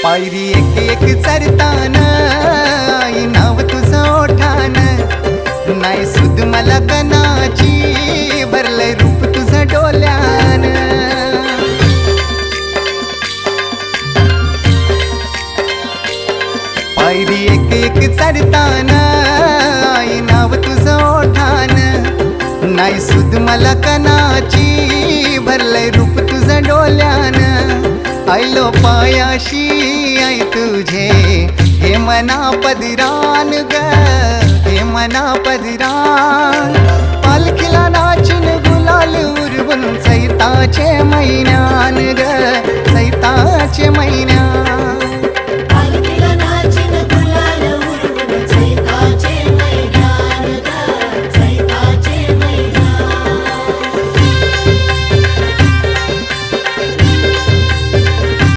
पायरी एक एक चरतान आई नाव तुझं ओठान नाही सुद मला कनाची भरलंय रूप तुझं डोल्यान पायरी एक एक चरतान आई नाव तुझं ओठान नाही सुद मला कनाची भरलंय रूप तुझं डोल्यान आयलो पायाशी आई तुझे हे मना पदरान ग हे मना पदरान पालखीला नाचून गुलाल उरवून चैताचे महिन्यान ग चैताचे महिन्यान